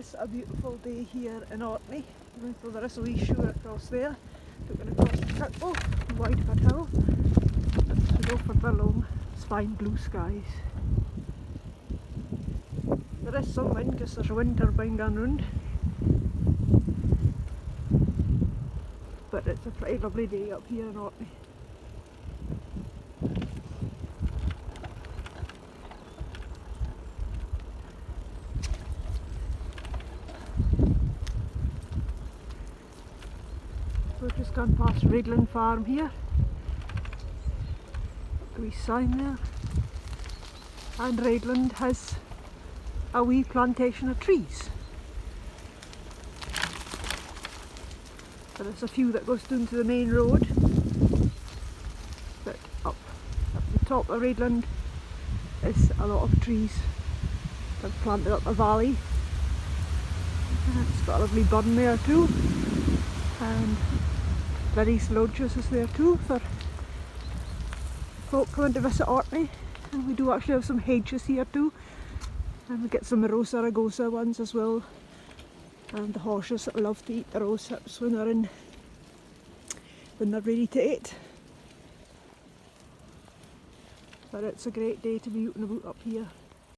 is a beautiful day here in Orkney. So there is a wee shore across there, looking across the Kirkbo, Whitefoot Hill. As we go further along, it's fine blue skies. There is some wind because there's a wind turbine going round. But it's a pretty lovely day up here in Orkney. We've just gone past Raidland Farm here. A wee sign there. And Raidland has a wee plantation of trees. There's a few that goes down to the main road. But up the top of Raidland is a lot of trees. They've planted up a valley. And it's got a lovely burn there too. And Liddy's Lodges is there too for folk coming to visit Orkney. And we do actually have some hedges here too. And we get some rose Zaragoza ones as well. And the horses that love to eat the rose hips when they're ready to eat. But it's a great day to be out and about up here.